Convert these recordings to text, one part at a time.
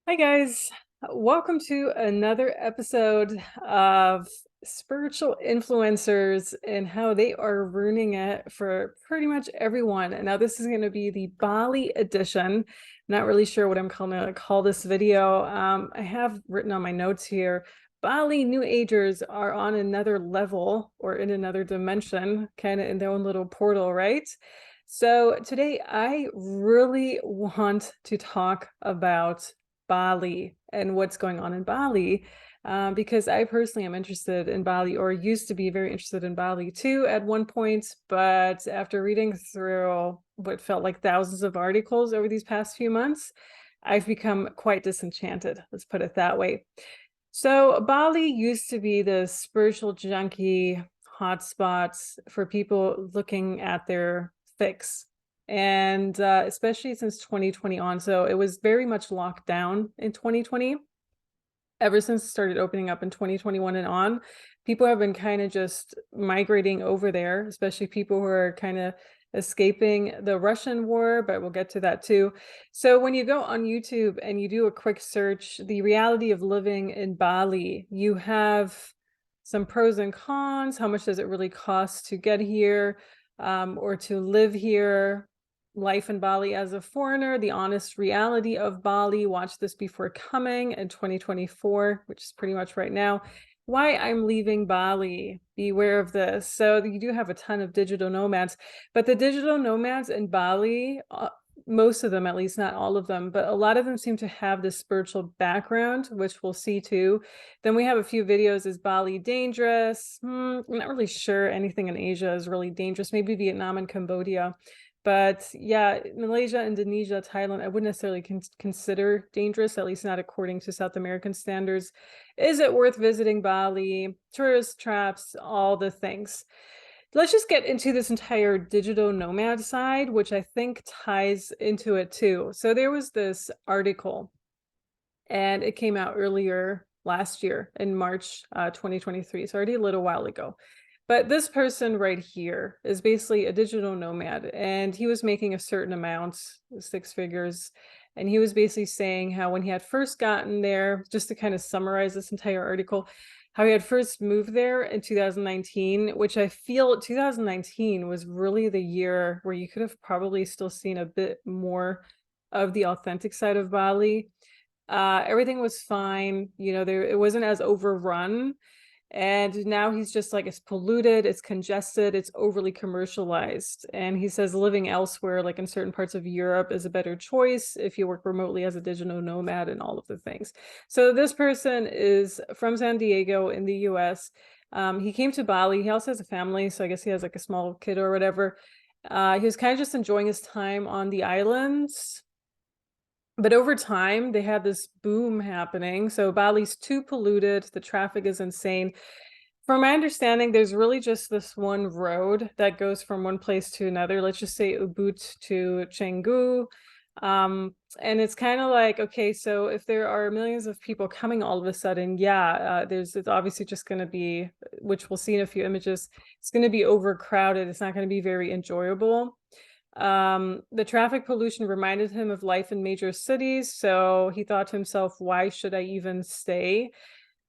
Hi, guys. Welcome to another episode of spiritual influencers and how they are ruining it for pretty much everyone. And now this is going to be the Bali edition. Not really sure what I'm going to call this video. I have written on my notes here, Bali New Agers are on another level or in another dimension, kind of in their own little portal, right? So today I really want to talk about Bali and what's going on in Bali, because I personally am interested in Bali, or used to be very interested in Bali too at one point. But after reading through what felt like thousands of articles over these past few months, I've become quite disenchanted. Let's put it that way. So Bali used to be the spiritual junkie hotspots for people looking at their fix, and especially since 2020 on. So it was very much locked down in 2020. Ever since it started opening up in 2021 and on, people have been kind of just migrating over there, especially people who are kind of escaping the Russian war, but we'll get to that too. So when you go on YouTube and you do a quick search, the reality of living in Bali, you have some pros and cons. How much does it really cost to get here, or to live here? Life in Bali as a foreigner, the honest reality of Bali. Watch this before coming in 2024, which is pretty much right now. Why I'm leaving Bali. Beware of this. So you do have a ton of digital nomads, but the digital nomads in Bali, most of them, at least not all of them, but a lot of them seem to have this spiritual background, which we'll see too. Then we have a few videos. Is Bali dangerous? I'm not really sure anything in Asia is really dangerous. Maybe Vietnam and Cambodia. But yeah, Malaysia, Indonesia, Thailand, I wouldn't necessarily consider dangerous, at least not according to South American standards. Is it worth visiting Bali? Tourist traps, all the things. Let's just get into this entire digital nomad side, which I think ties into it too. So there was this article, and it came out earlier last year in March 2023, so already a little while ago. But this person right here is basically a digital nomad, and he was making a certain amount, 6 figures. And he was basically saying how when he had first gotten there, just to kind of summarize this entire article, how he had first moved there in 2019, which I feel 2019 was really the year where you could have probably still seen a bit more of the authentic side of Bali. Everything was fine, it wasn't as overrun. And now he's just like, it's polluted, it's congested, it's overly commercialized. And he says living elsewhere, like in certain parts of Europe, is a better choice if you work remotely as a digital nomad and all of the things. So this person is from San Diego in the US. He came to Bali. He also has a family, so I guess he has like a small kid or whatever. He was kind of just enjoying his time on the islands. But over time, they had this boom happening. So Bali's too polluted. The traffic is insane. From my understanding, there's really just this one road that goes from one place to another. Let's just say Ubud to Canggu. And it's kind of like, okay, so if there are millions of people coming all of a sudden, yeah, it's obviously just going to be, which we'll see in a few images, it's going to be overcrowded. It's not going to be very enjoyable. The traffic pollution reminded him of life in major cities, so he thought to himself, why should I even stay?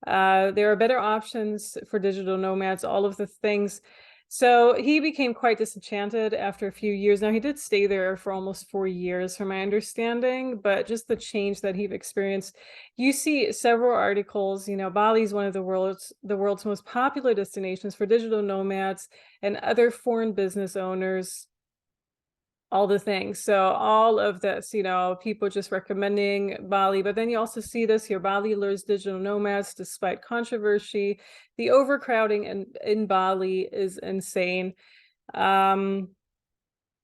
There are better options for digital nomads, all of the things. So he became quite disenchanted after a few years. Now, he did stay there for almost 4 years, from my understanding, but just the change that he've experienced. You see several articles, Bali is one of the world's most popular destinations for digital nomads and other foreign business owners, all the things. So all of this, people just recommending Bali. But then you also see this here: Bali lures digital nomads despite controversy. The overcrowding in Bali is insane. How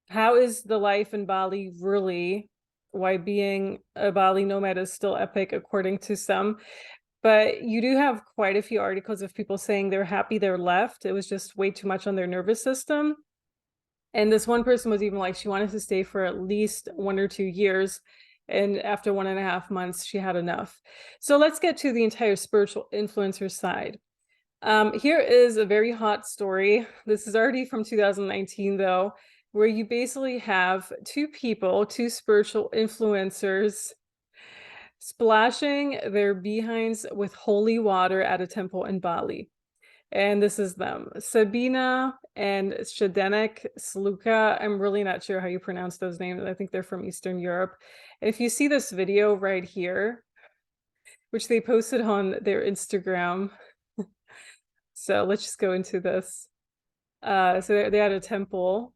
is the life in Bali really? Why being a Bali nomad is still epic, according to some. But you do have quite a few articles of people saying they're happy they're left. It was just way too much on their nervous system. And this one person was even like, she wanted to stay for at least 1 or 2 years. And after 1.5 months, she had enough. So let's get to the entire spiritual influencer side. Here is a very hot story. This is already from 2019, though, where you basically have two spiritual influencers, splashing their behinds with holy water at a temple in Bali. And this is them, Sabina and Shadanek Sluka. I'm really not sure how you pronounce those names. I think they're from Eastern Europe. And if you see this video right here, which they posted on their Instagram, so let's just go into this. So they had a temple,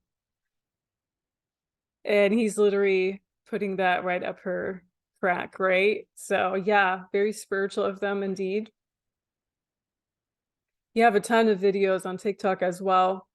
and he's literally putting that right up her crack, right? So yeah, very spiritual of them indeed. You have a ton of videos on TikTok as well.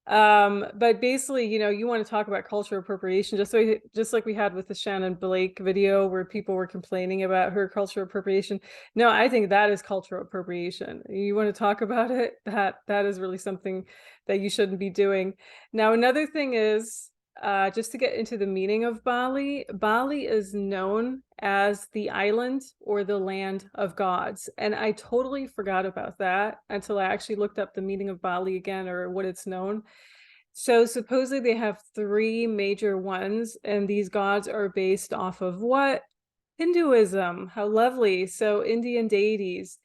But basically, you know, you want to talk about cultural appropriation, just like we had with the Shannon Blake video where people were complaining about her cultural appropriation. No, I think that is cultural appropriation. You want to talk about it, that is really something that you shouldn't be doing. Now, another thing is, just to get into the meaning of Bali, Bali is known as the island or the land of gods. And I totally forgot about that until I actually looked up the meaning of Bali again, or what it's known. So supposedly they have three major ones, and these gods are based off of what? Hinduism. How lovely. So Indian deities.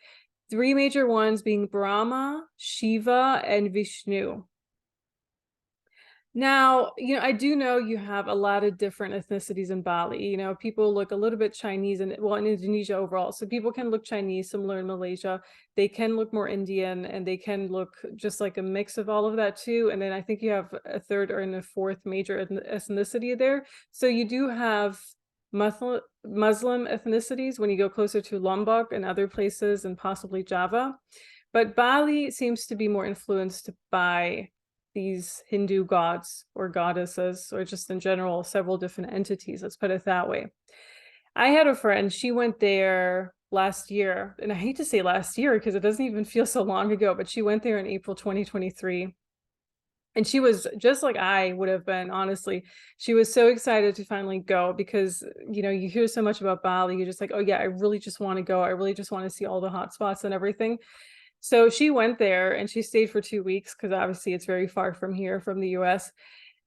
Three major ones being Brahma, Shiva, and Vishnu. Now, you know, I do know you have a lot of different ethnicities in Bali. You know, people look a little bit Chinese and, well, in Indonesia overall. So people can look Chinese, similar in Malaysia. They can look more Indian, and they can look just like a mix of all of that too. And then I think you have a third or a fourth major ethnicity there. So you do have Muslim ethnicities when you go closer to Lombok and other places, and possibly Java. But Bali seems to be more influenced by these Hindu gods or goddesses, or just in general, several different entities. Let's put it that way. I had a friend, she went there last year, and I hate to say last year because it doesn't even feel so long ago, but she went there in April 2023. And she was just like I would have been, honestly. She was so excited to finally go because, you know, you hear so much about Bali. You're just like, oh yeah, I really just want to go. I really just want to see all the hot spots and everything. So she went there and she stayed for 2 weeks because obviously it's very far from here, from the US.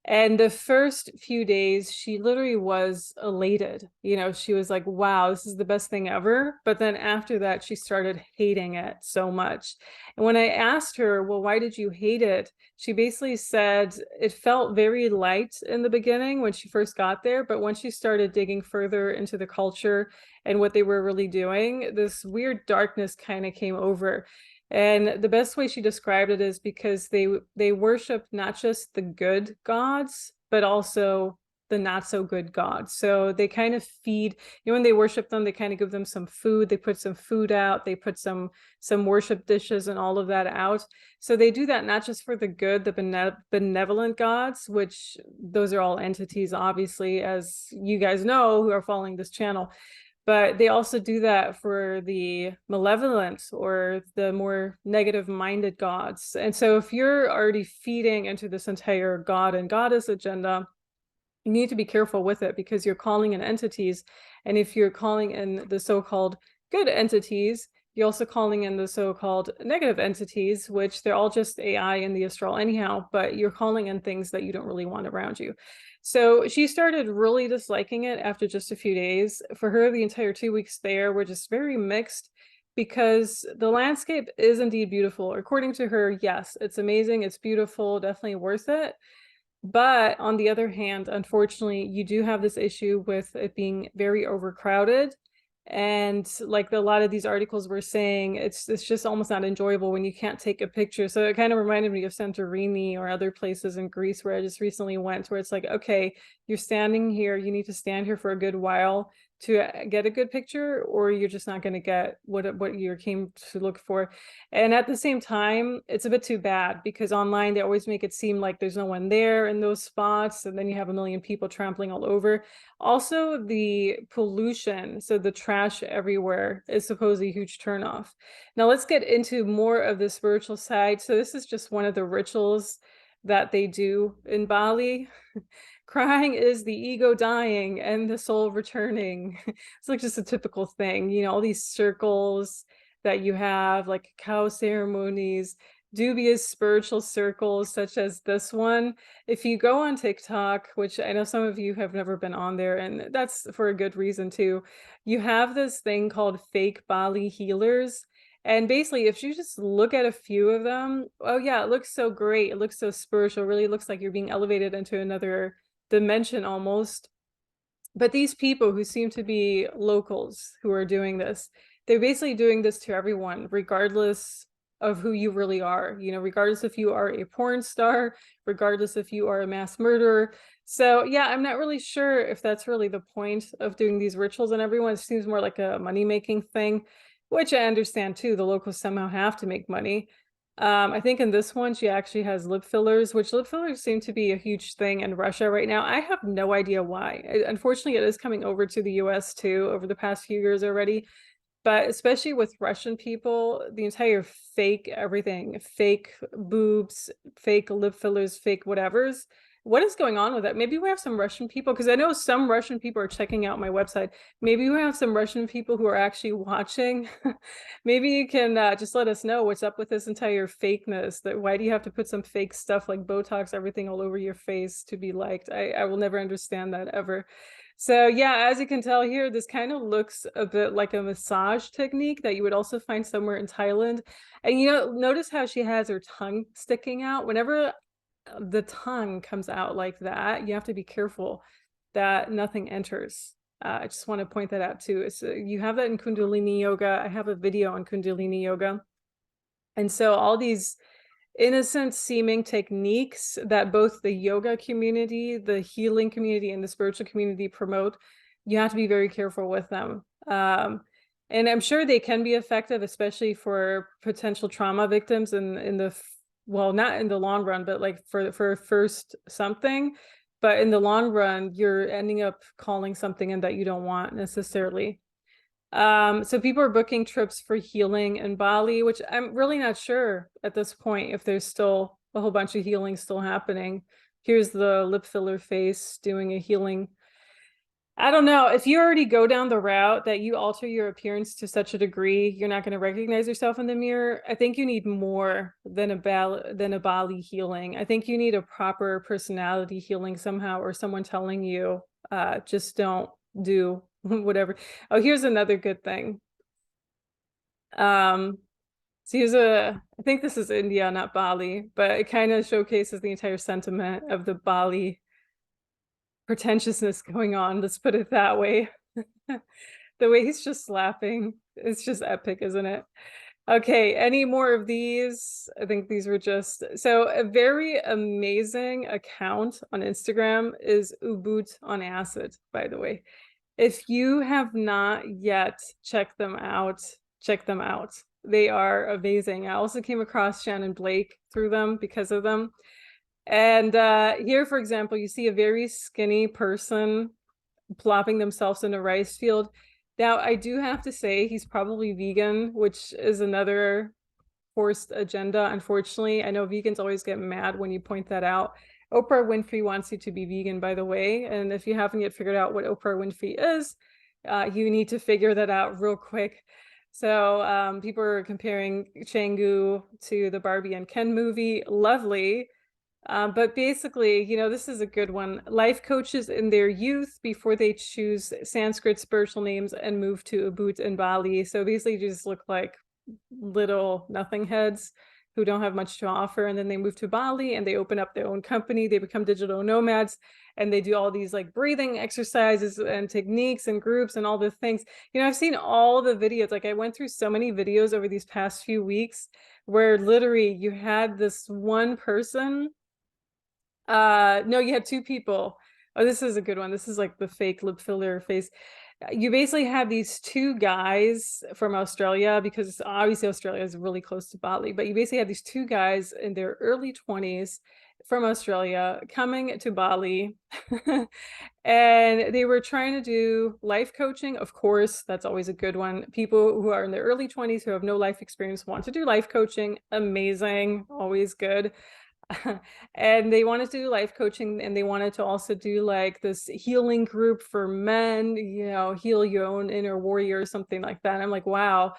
And the first few days, she literally was elated. You know, she was like, wow, this is the best thing ever. But then after that, she started hating it so much. And when I asked her, well, why did you hate it? She basically said it felt very light in the beginning when she first got there. But once she started digging further into the culture and what they were really doing, this weird darkness kind of came over. And the best way she described it is because they worship not just the good gods, but also the not so good gods. So they kind of feed, you know, when they worship them, they kind of give them some food. They put some food out. They put some worship dishes and all of that out. So they do that not just for the good, the benevolent gods, which those are all entities, obviously, as you guys know who are following this channel. But they also do that for the malevolent or the more negative-minded gods. And so if you're already feeding into this entire god and goddess agenda, you need to be careful with it because you're calling in entities. And if you're calling in the so-called good entities, you're also calling in the so-called negative entities, which they're all just AI in the astral anyhow, but you're calling in things that you don't really want around you. So she started really disliking it after just a few days. For her, the entire 2 weeks there were just very mixed because the landscape is indeed beautiful. According to her, yes, it's amazing, it's beautiful, definitely worth it. But on the other hand, unfortunately, you do have this issue with it being very overcrowded. And like a lot of these articles were saying, it's just almost not enjoyable when you can't take a picture. So it kind of reminded me of Santorini or other places in Greece where I just recently went, where it's like, okay, you're standing here, you need to stand here for a good while to get a good picture, or you're just not going to get what you came to look for. And at the same time, it's a bit too bad because online they always make it seem like there's no one there in those spots, and then you have a million people trampling all over. Also, the pollution, so the trash everywhere, is supposedly a huge turnoff. Now let's get into more of the spiritual side. So this is just one of the rituals that they do in Bali. Crying is the ego dying and the soul returning. It's like just a typical thing, you know, all these circles that you have, like cacao ceremonies. dubious spiritual circles such as this one. If you go on TikTok, which I know some of you have never been on there, and that's for a good reason too, you have this thing called fake Bali healers. And basically, if you just look at a few of them, oh yeah, it looks so great. It looks so spiritual. Really looks like you're being elevated into another dimension almost. But these people who seem to be locals who are doing this, they're basically doing this to everyone, regardless of who you really are, you know, regardless if you are a porn star, regardless if you are a mass murderer. So yeah, I'm not really sure if that's really the point of doing these rituals on everyone. It seems more like a money-making thing, which I understand too. The locals somehow have to make money. I think in this one, she actually has lip fillers, which lip fillers seem to be a huge thing in Russia right now. I have no idea why. Unfortunately, it is coming over to the US too over the past few years already. But especially with Russian people, the entire fake everything, fake boobs, fake lip fillers, fake whatevers. What is going on with that? Maybe we have some Russian people, because I know some Russian people are checking out my website. Maybe we have some Russian people who are actually watching. Maybe you can just let us know what's up with this entire fakeness. That why do you have to put some fake stuff like Botox, everything all over your face to be liked? I will never understand that ever. So yeah, as you can tell here, this kind of looks a bit like a massage technique that you would also find somewhere in Thailand. And you know, notice how she has her tongue sticking out. Whenever the tongue comes out like that, you have to be careful that nothing enters. I just want to point that out too. So you have that in Kundalini yoga. I have a video on Kundalini yoga. And so all these innocent seeming techniques that both the yoga community, the healing community, and the spiritual community promote, you have to be very careful with them. And I'm sure they can be effective, especially for potential trauma victims in the, well, not in the long run, but like for first something. But in the long run, you're ending up calling something in that you don't want necessarily. So people are booking trips for healing in Bali, which I'm really not sure at this point if there's still a whole bunch of healing still happening. Here's the lip filler face doing a healing. I don't know. If you already go down the route that you alter your appearance to such a degree, you're not going to recognize yourself in the mirror. I think you need more than a Bali healing. I think you need a proper personality healing somehow, or someone telling you, just don't do whatever. Oh, here's another good thing. So I think this is India, not Bali, but it kind of showcases the entire sentiment of the Bali pretentiousness going on. Let's put it that way. The way he's just laughing, it's just epic, isn't it? Okay, any more of these? I think these were just, so a very amazing account on Instagram is Ubud on Acid, by the way. If you have not yet checked them out, check them out. They are amazing. I also came across Shannon Blake through them because of them. And here, for example, you see a very skinny person plopping themselves in a rice field. Now, I do have to say he's probably vegan, which is another forced agenda, unfortunately. I know vegans always get mad when you point that out. Oprah Winfrey wants you to be vegan, by the way. And if you haven't yet figured out what Oprah Winfrey is, you need to figure that out real quick. So people are comparing Canggu to the Barbie and Ken movie. Lovely. But basically, you know, this is a good one. Life coaches in their youth before they choose Sanskrit spiritual names and move to Ubud in Bali. So basically, you just look like little nothing heads who don't have much to offer. And then they move to Bali and they open up their own company. They become digital nomads and they do all these like breathing exercises and techniques and groups and all the things. You know, I've seen all the videos. Like I went through so many videos over these past few weeks where literally you had this one person. No, you had two people. Oh, this is a good one. This is like the fake lip filler face. You basically have these two guys from Australia, because obviously Australia is really close to Bali, but you basically have these two guys in their early 20s from Australia coming to Bali. And they were trying to do life coaching. Of course, that's always a good one. People who are in their early 20s who have no life experience want to do life coaching. Amazing, always good. And they wanted to do life coaching, and they wanted to also do like this healing group for men, you know, heal your own inner warrior or something like that. I'm like, wow.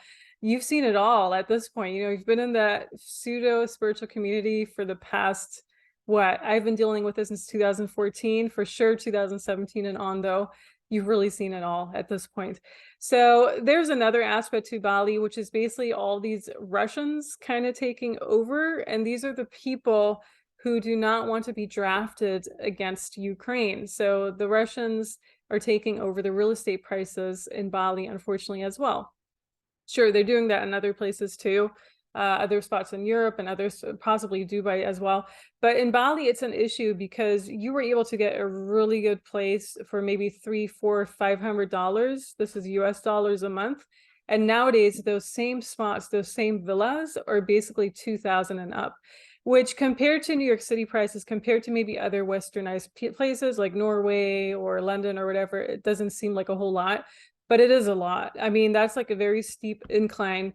you've seen it all at this point. You know, you've been in that pseudo spiritual community for the past, what, I've been dealing with this since 2014, for sure 2017 and on, though. You've really seen it all at this point. So there's another aspect to Bali, which is basically all these Russians kind of taking over. And these are the people who do not want to be drafted against Ukraine. So the Russians are taking over the real estate prices in Bali, unfortunately, as well. Sure, they're doing that in other places too, other spots in Europe and others, possibly Dubai as well. But in Bali, it's an issue because you were able to get a really good place for maybe $300, $400, $500. This is US dollars a month. And nowadays, those same spots, those same villas are basically 2,000 and up, which compared to New York City prices, compared to maybe other westernized places like Norway or London or whatever, it doesn't seem like a whole lot. But it is a lot. I mean, that's like a very steep incline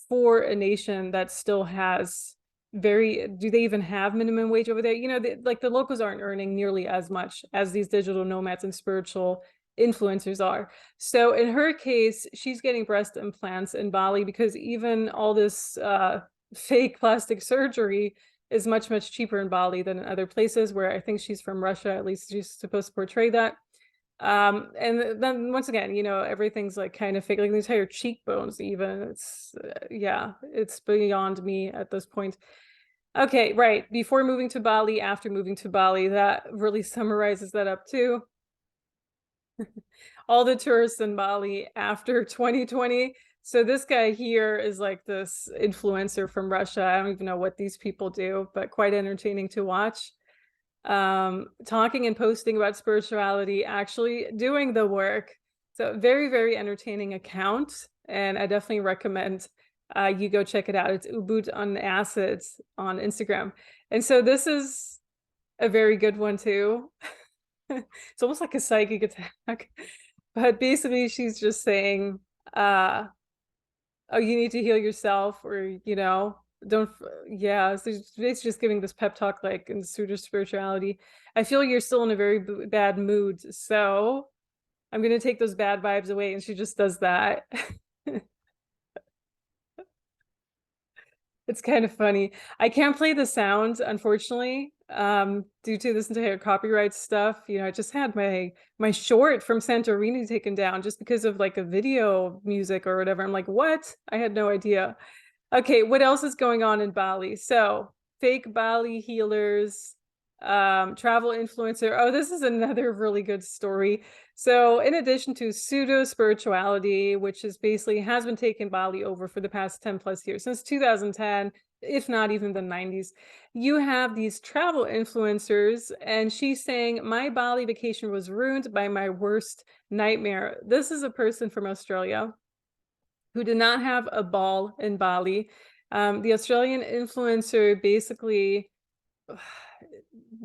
for a nation that still has do they even have minimum wage over there? You know, like the locals aren't earning nearly as much as these digital nomads and spiritual influencers are. So in her case, she's getting breast implants in Bali because even all this fake plastic surgery is much, much cheaper in Bali than in other places, where I think she's from Russia, at least she's supposed to portray that. And then once again, you know, everything's like kind of fake, like the entire cheekbones even. It's yeah, it's beyond me at this point. Okay, right. Before moving to Bali, after moving to Bali, that really summarizes that up too. All the tourists in Bali after 2020. So this guy here is like this influencer from Russia. I don't even know what these people do, but quite entertaining to watch. Talking and posting about spirituality, actually doing the work. So very, very entertaining account. And I definitely recommend you go check it out. It's Ubud on Acids on Instagram. And so this is a very good one too. It's almost like a psychic attack. But basically she's just saying, oh, you need to heal yourself, or, you know, don't, yeah. So it's just giving this pep talk, like in pseudo spirituality. I feel you're still in a very bad mood, so I'm going to take those bad vibes away. And she just does that. It's kind of funny. I can't play the sounds, unfortunately, due to this entire copyright stuff. You know, I just had my short from Santorini taken down just because of like a video music or whatever. I'm like, what? I had no idea. Okay, what else is going on in Bali? So fake Bali healers, travel influencer. Oh, this is another really good story. So in addition to pseudo spirituality, which is basically has been taking Bali over for the past 10 plus years, since 2010, if not even the 90s, you have these travel influencers, and she's saying, my Bali vacation was ruined by my worst nightmare. This is a person from Australia who did not have a ball in Bali. The Australian influencer basically,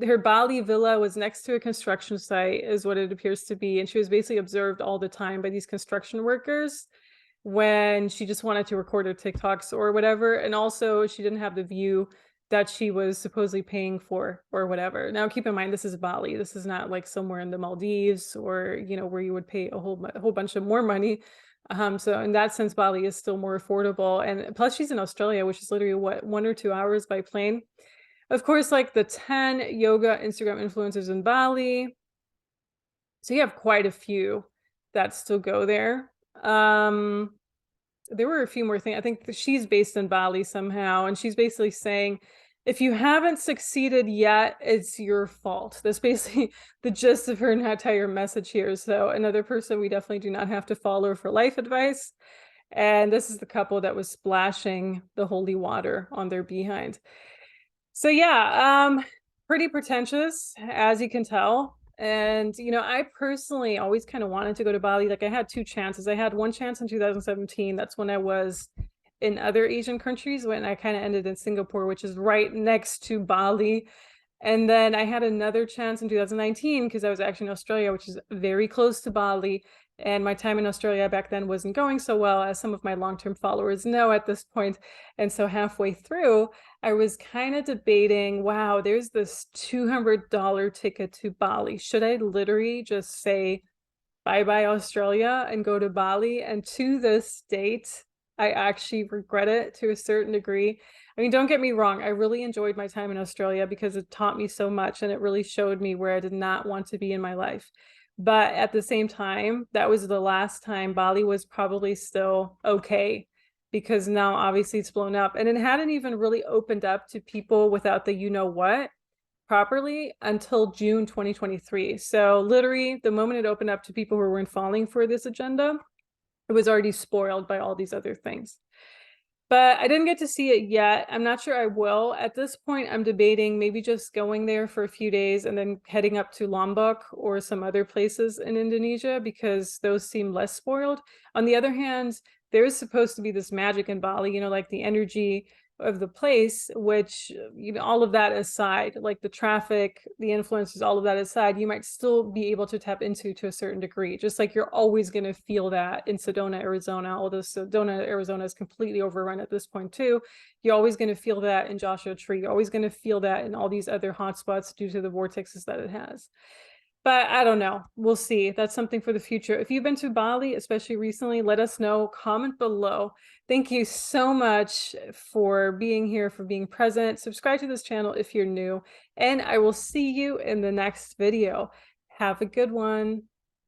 her Bali villa was next to a construction site, is what it appears to be. And she was basically observed all the time by these construction workers when she just wanted to record her TikToks or whatever. And also she didn't have the view that she was supposedly paying for or whatever. Now, keep in mind, this is Bali. This is not like somewhere in the Maldives or, you know, where you would pay a whole bunch of more money. So in that sense, Bali is still more affordable. And plus she's in Australia, which is literally what, 1 or 2 hours by plane. Of course, like the 10 yoga Instagram influencers in Bali. So you have quite a few that still go there. There were a few more things. I think she's based in Bali somehow, and she's basically saying, if you haven't succeeded yet, it's your fault. That's basically the gist of her entire message here. So another person we definitely do not have to follow for life advice. And this is the couple that was splashing the holy water on their behind. So yeah, pretty pretentious, as you can tell. And, you know, I personally always kind of wanted to go to Bali. Like I had 2 chances. I had one chance in 2017. That's when I was in other Asian countries, when I kind of ended in Singapore, which is right next to Bali. And then I had another chance in 2019 because I was actually in Australia, which is very close to Bali. And my time in Australia back then wasn't going so well, as some of my long-term followers know at this point. And so halfway through, I was kind of debating, wow, there's this $200 ticket to Bali. Should I literally just say bye-bye Australia and go to Bali? And to this date, I actually regret it to a certain degree. I mean, don't get me wrong, I really enjoyed my time in Australia because it taught me so much and it really showed me where I did not want to be in my life. But at the same time, that was the last time Bali was probably still okay, because now obviously it's blown up and it hadn't even really opened up to people without the you know what properly until June 2023. So literally the moment it opened up to people who weren't falling for this agenda, it was already spoiled by all these other things. But I didn't get to see it yet. I'm not sure I will. At this point, I'm debating maybe just going there for a few days and then heading up to Lombok or some other places in Indonesia because those seem less spoiled. On the other hand, there is supposed to be this magic in Bali, you know, like the energy of the place, which, you know, all of that aside, like the traffic, the influences, all of that aside, you might still be able to tap into to a certain degree. Just like you're always going to feel that in Sedona, Arizona, although Sedona, Arizona is completely overrun at this point too. You're always going to feel that in Joshua Tree. You're always going to feel that in all these other hotspots due to the vortexes that it has. But I don't know. We'll see. That's something for the future. If you've been to Bali, especially recently, let us know. Comment below. Thank you so much for being here, for being present. Subscribe to this channel if you're new, and I will see you in the next video. Have a good one.